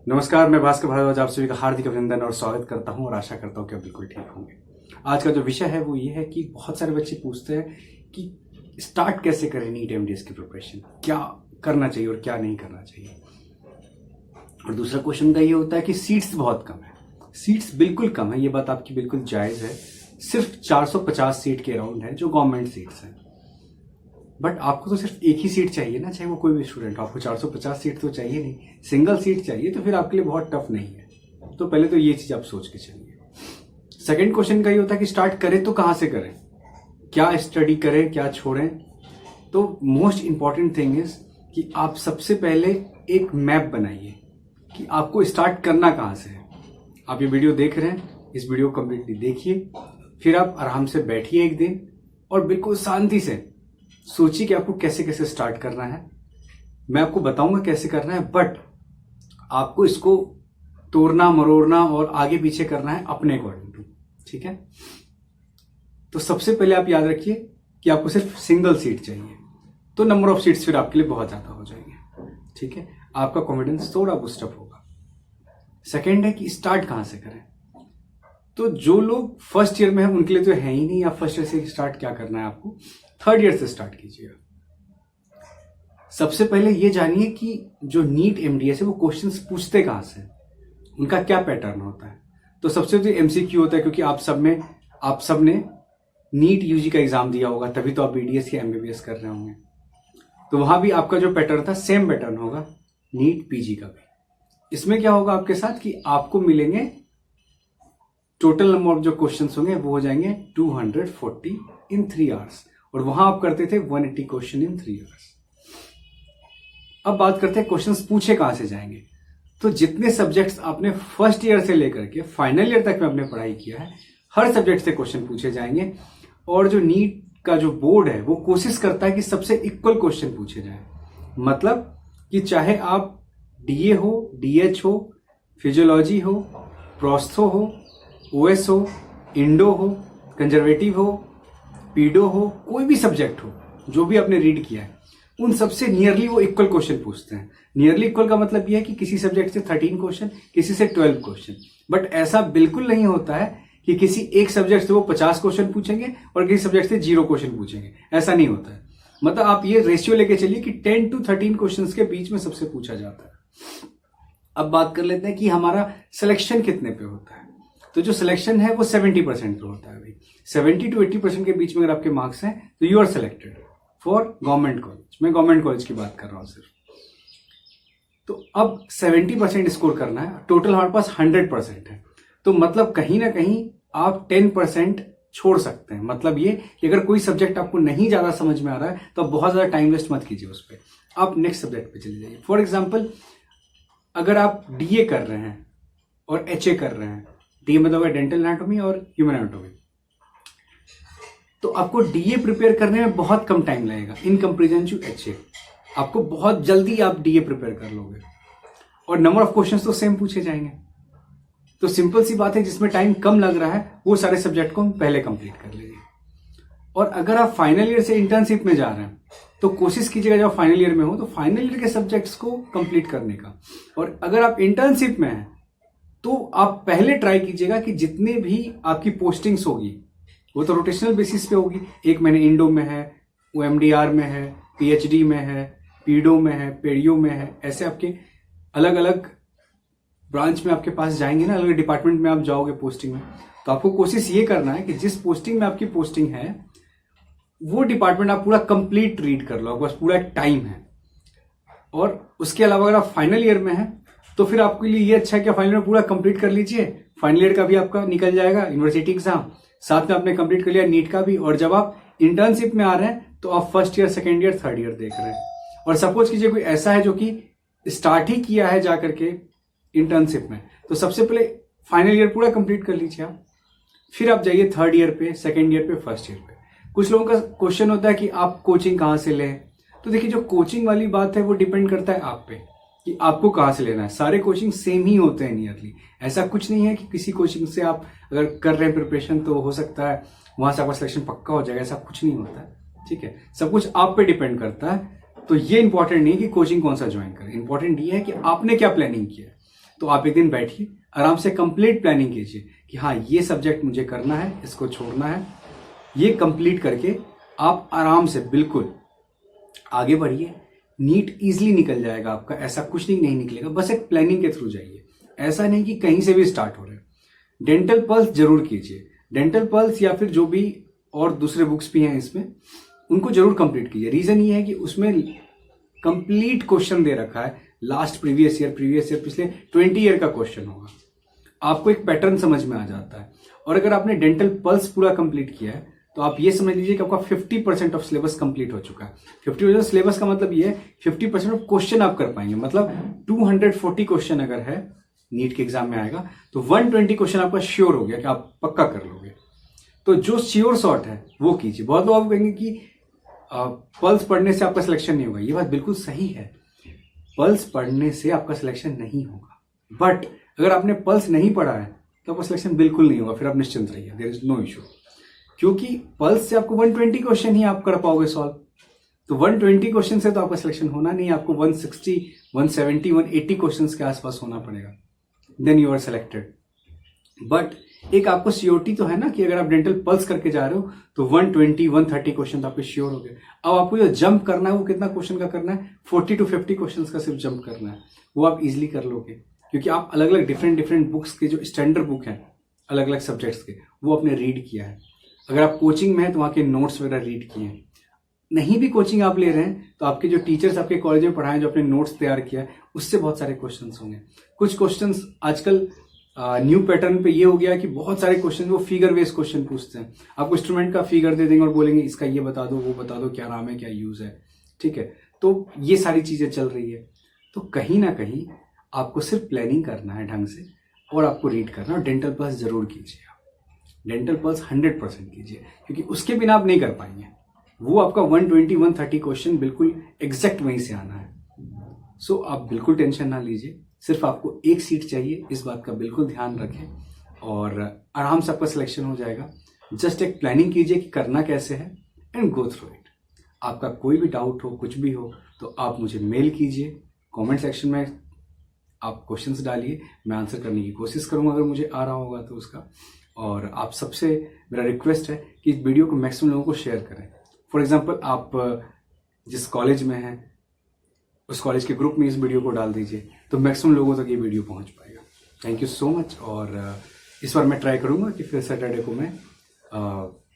नमस्कार, मैं भास्कर भारद्वाज आप सभी का हार्दिक अभिनंदन और स्वागत करता हूं और आशा करता हूं कि आप बिल्कुल ठीक होंगे। आज का जो विषय है वो ये है कि बहुत सारे बच्चे पूछते हैं कि स्टार्ट कैसे करें नीट एमडीएस की प्रिपरेशन, क्या करना चाहिए और क्या नहीं करना चाहिए। और दूसरा क्वेश्चन का ये होता है कि सीट्स बहुत कम है। सीट्स बिल्कुल कम है, ये बात आपकी बिल्कुल जायज़ है। सिर्फ 450 सीट के अराउंड है जो गवर्नमेंट सीट्स हैं। बट आपको तो सिर्फ एक ही सीट चाहिए ना, चाहे वो कोई भी स्टूडेंट हो। आपको 450 सीट तो चाहिए नहीं, सिंगल सीट चाहिए, तो फिर आपके लिए बहुत टफ नहीं है। तो पहले तो ये चीज आप सोच के चलिए। सेकंड क्वेश्चन का ये होता है कि स्टार्ट करें तो कहां से करें, क्या स्टडी करें, क्या छोड़ें। तो मोस्ट इंपॉर्टेंट थिंग इज कि आप सबसे पहले एक मैप बनाइए कि आपको स्टार्ट करना कहां से है। आप ये वीडियो देख रहे हैं, इस वीडियो को कंप्लीटली देखिए, फिर आप आराम से बैठिए एक दिन और बिल्कुल शांति से सोचिए कि आपको कैसे कैसे स्टार्ट करना है। मैं आपको बताऊंगा कैसे करना है, बट आपको इसको तोड़ना मरोड़ना और आगे पीछे करना है अपने अकॉर्डिंग टू, ठीक है। तो सबसे पहले आप याद रखिए कि आपको सिर्फ सिंगल सीट चाहिए, तो नंबर ऑफ सीट्स फिर आपके लिए बहुत ज्यादा हो जाएंगे, ठीक है। आपका कॉन्फिडेंस थोड़ा बूस्टअप होगा। सेकेंड है कि स्टार्ट कहां से करें। तो जो लोग फर्स्ट ईयर में है उनके लिए तो है ही नहीं। आप फर्स्ट ईयर से स्टार्ट क्या करना है, आपको थर्ड ईयर से स्टार्ट कीजिएगा। सबसे पहले ये जानिए कि जो नीट एमडीएस है वो क्वेश्चंस पूछते कहां से, उनका क्या पैटर्न होता है। तो सबसे तो एमसीक्यू होता है, क्योंकि आप सब ने नीट यूजी का एग्जाम दिया होगा, तभी तो आप बीडीएस या एमबीबीएस कर रहे होंगे। तो वहां भी आपका जो पैटर्न था सेम पैटर्न होगा नीट पीजी का भी। इसमें क्या होगा आपके साथ कि आपको मिलेंगे टोटल नंबर ऑफ जो क्वेश्चंस होंगे वो हो जाएंगे 240 इन 3 आवर्स, और वहां आप करते थे 180 क्वेश्चन इन 3 आवर्स। अब बात करते हैं क्वेश्चंस पूछे कहां से जाएंगे। तो जितने सब्जेक्ट्स आपने फर्स्ट ईयर से लेकर के फाइनल ईयर तक में आपने पढ़ाई किया है, हर सब्जेक्ट से क्वेश्चन पूछे जाएंगे। और जो नीट का जो बोर्ड है वो कोशिश करता है कि सबसे इक्वल क्वेश्चन पूछे जाए। मतलब कि चाहे आप डीए हो, डीएच हो, फिजियोलॉजी हो, प्रोस्थो हो, ओएस हो, इंडो हो, कंजर्वेटिव हो, पीडो हो, कोई भी सब्जेक्ट हो जो भी आपने रीड किया है, उन सबसे नियरली वो इक्वल क्वेश्चन पूछते हैं। नियरली इक्वल का मतलब ये है कि किसी सब्जेक्ट से 13 क्वेश्चन, किसी से 12 क्वेश्चन। बट ऐसा बिल्कुल नहीं होता है कि किसी एक सब्जेक्ट से वो 50 क्वेश्चन पूछेंगे और किसी सब्जेक्ट से 0 क्वेश्चन पूछेंगे। ऐसा नहीं होता है। मतलब आप ये रेशियो लेके चलिए कि 10 to 13 क्वेश्चन के बीच में सबसे पूछा जाता है। अब बात कर लेते हैं कि हमारा सिलेक्शन कितने पे होता है। तो जो सिलेक्शन है वो 70% पे होता है। भाई 70 to 80% के बीच में अगर आपके मार्क्स हैं तो you are selected for government college. मैं गवर्नमेंट कॉलेज की बात कर रहा हूं सिर्फ। तो अब 70% स्कोर करना है, टोटल हमारे पास 100% है। तो मतलब कहीं ना कहीं आप 10% छोड़ सकते हैं। मतलब ये कि अगर कोई सब्जेक्ट आपको नहीं ज्यादा समझ में आ रहा है तो आप बहुत ज्यादा टाइम वेस्ट मत कीजिए उस पर, आप नेक्स्ट सब्जेक्ट पे चले जाइए। फॉर एग्जाम्पल, अगर आप डीए कर रहे हैं और एचए कर रहे हैं, डीए मतलब डेंटल एनाटॉमी और ह्यूमन एनाटॉमी, तो आपको डीए प्रिपेयर करने में बहुत कम टाइम लगेगा इन कंपेरिजन टू एचए। आपको बहुत जल्दी आप डीए प्रिपेयर कर लोगे और नंबर ऑफ क्वेश्चंस तो सेम पूछे जाएंगे। तो सिंपल सी बात है, जिसमें टाइम कम लग रहा है वो सारे सब्जेक्ट को हम पहले कंप्लीट कर लेंगे। और अगर आप फाइनल ईयर से इंटर्नशिप में जा रहे हैं तो कोशिश कीजिएगा जब फाइनल ईयर में हो तो फाइनल ईयर के सब्जेक्ट्स को कंप्लीट करने का। और अगर आप इंटर्नशिप में हैं तो आप पहले ट्राई कीजिएगा कि जितने भी आपकी पोस्टिंग्स होगी वो तो रोटेशनल बेसिस पे होगी। एक महीने इंडो में है, वो एमडीआर में है, पीएचडी में है, पीडो में है, पेडियो में है, ऐसे आपके अलग अलग ब्रांच में आपके पास जाएंगे ना, अलग डिपार्टमेंट में आप जाओगे पोस्टिंग में। तो आपको कोशिश ये करना है कि जिस पोस्टिंग में आपकी पोस्टिंग है वो डिपार्टमेंट आप पूरा कंप्लीट रीड कर लो, बस पूरा एक टाइम है। और उसके अलावा अगर आप फाइनल ईयर में हैं तो फिर आपके लिए ये अच्छा है कि फाइनल ईयर पूरा कंप्लीट कर लीजिए। फाइनल ईयर का भी आपका निकल जाएगा यूनिवर्सिटी एग्जाम, साथ में आपने कंप्लीट कर लिया नीट का भी। और जब आप इंटर्नशिप में आ रहे हैं तो आप first year, second year, third year देख रहे हैं। और सपोज कीजिए कोई ऐसा है जो कि स्टार्ट ही किया है जाकर के इंटर्नशिप में, तो सबसे पहले फाइनल ईयर पूरा कंप्लीट कर लीजिए आप, फिर आप जाइए थर्ड ईयर पे, सेकेंड ईयर पे, फर्स्ट ईयर पे। कुछ लोगों का क्वेश्चन होता है कि आप कोचिंग कहाँ से लें। तो देखिए, जो कोचिंग वाली बात है वो डिपेंड करता है आप पे कि आपको कहाँ से लेना है। सारे कोचिंग सेम ही होते हैं नियरली। ऐसा कुछ नहीं है कि किसी कोचिंग से आप अगर कर रहे हैं प्रिपरेशन तो हो सकता है वहां से आपका सिलेक्शन पक्का हो जाएगा, ऐसा कुछ नहीं होता है, ठीक है। सब कुछ आप पे डिपेंड करता है। तो ये इंपॉर्टेंट नहीं है कि कोचिंग कौन सा ज्वाइन करें, इंपॉर्टेंट ये है कि आपने क्या प्लानिंग किया है। तो आप एक दिन बैठिए, आराम से कंप्लीट प्लानिंग कीजिए कि हाँ ये सब्जेक्ट मुझे करना है, इसको छोड़ना है। ये कंप्लीट करके आप आराम से बिल्कुल आगे बढ़िए। नीट इजीली निकल जाएगा आपका, ऐसा कुछ नहीं निकलेगा, बस एक प्लानिंग के थ्रू जाइए। ऐसा नहीं कि कहीं से भी स्टार्ट हो रहा है। डेंटल पल्स जरूर कीजिए, डेंटल पल्स या फिर जो भी और दूसरे बुक्स भी हैं इसमें, उनको जरूर कंप्लीट कीजिए। रीजन ये है कि उसमें कंप्लीट क्वेश्चन दे रखा है, लास्ट प्रीवियस ईयर पिछले 20 ईयर का क्वेश्चन होगा, आपको एक पैटर्न समझ में आ जाता है। और अगर आपने डेंटल पल्स पूरा कंप्लीट किया है तो आप ये समझ लीजिए कि आपका 50% ऑफ सिलेबस कंप्लीट हो चुका है। 50% सिलेबस का मतलब ये है 50% ऑफ क्वेश्चन आप कर पाएंगे। मतलब 240 क्वेश्चन अगर है नीट के एग्जाम में आएगा तो 120 क्वेश्चन आपका श्योर हो गया कि आप पक्का कर लोगे। तो जो श्योर शॉट है वो कीजिए। बहुत लोग आप कहेंगे कि पल्स पढ़ने से आपका सिलेक्शन नहीं होगा। ये बात बिल्कुल सही है, पल्स पढ़ने से आपका सिलेक्शन नहीं होगा, बट अगर आपने पल्स नहीं पढ़ा है तो आपका सिलेक्शन बिल्कुल नहीं होगा। फिर आप निश्चिंत रहिए, देयर इज नो इशू, क्योंकि पल्स से आपको 120 क्वेश्चन ही आप कर पाओगे सॉल्व। तो 120 क्वेश्चन से तो आपका सिलेक्शन होना नहीं, आपको 160, 170, 180 क्वेश्चन के आसपास होना पड़ेगा, then you are selected. But एक आपको सीओटी तो है ना कि अगर आप डेंटल पल्स करके जा रहे हो तो 120, 130 क्वेश्चन तो आपके श्योर हो गए। अब आपको जो जंप करना है वो कितना क्वेश्चन का करना है? 40 to 50 क्वेश्चन का सिर्फ जंप करना है। वो आप इजिली कर लोगे, क्योंकि आप अलग अलग डिफरेंट बुक्स के जो स्टैंडर्ड बुक हैं अलग अलग सब्जेक्ट्स के, वो आपने रीड किया है। अगर आप कोचिंग में हैं तो वहाँ के नोट्स वगैरह रीड किए हैं। नहीं भी कोचिंग आप ले रहे हैं तो आपके जो टीचर्स आपके कॉलेज में पढ़ाएं, जो अपने नोट्स तैयार किया है, उससे बहुत सारे क्वेश्चंस होंगे। कुछ क्वेश्चंस आजकल न्यू पैटर्न पे ये हो गया कि बहुत सारे क्वेश्चन वो फिगर बेस्ड क्वेश्चन पूछते हैं। आपको इंस्ट्रूमेंट का फिगर दे देंगे और बोलेंगे इसका ये बता दो, वो बता दो, क्या नाम है, क्या यूज है, ठीक है। तो ये सारी चीजें चल रही है। तो कहीं ना कहीं आपको सिर्फ प्लानिंग करना है ढंग से, और आपको रीड करना, और डेंटल पल्स जरूर कीजिए। डेंटल पल्स 100% कीजिए, क्योंकि उसके बिना आप नहीं कर पाएंगे। वो आपका 120, 130 क्वेश्चन बिल्कुल एग्जैक्ट वहीं से आना है। सो आप बिल्कुल टेंशन ना लीजिए, सिर्फ आपको एक सीट चाहिए, इस बात का बिल्कुल ध्यान रखें और आराम से आपका सिलेक्शन हो जाएगा। जस्ट एक प्लानिंग कीजिए कि करना कैसे है एंड गो थ्रू इट। आपका कोई भी डाउट हो, कुछ भी हो, तो आप मुझे मेल कीजिए, कमेंट सेक्शन में आप क्वेश्चंस डालिए, मैं आंसर करने की कोशिश करूंगा अगर मुझे आ रहा होगा तो उसका। और आप सबसे मेरा रिक्वेस्ट है कि इस वीडियो को मैक्सिमम लोगों को शेयर करें। फॉर एग्जाम्पल, आप जिस कॉलेज में हैं उस कॉलेज के ग्रुप में इस वीडियो को डाल दीजिए, तो मैक्सिमम लोगों तक ये वीडियो पहुंच पाएगा। Thank you so much. और इस बार मैं ट्राई करूंगा कि फिर सैटरडे को मैं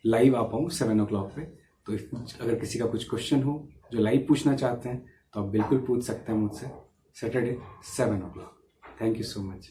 लाइव आ पाऊँ 7 o'clock पे। तो अगर किसी का कुछ क्वेश्चन हो जो लाइव पूछना चाहते हैं तो आप बिल्कुल पूछ सकते हैं मुझसे, Saturday 7 o'clock। Thank you so much.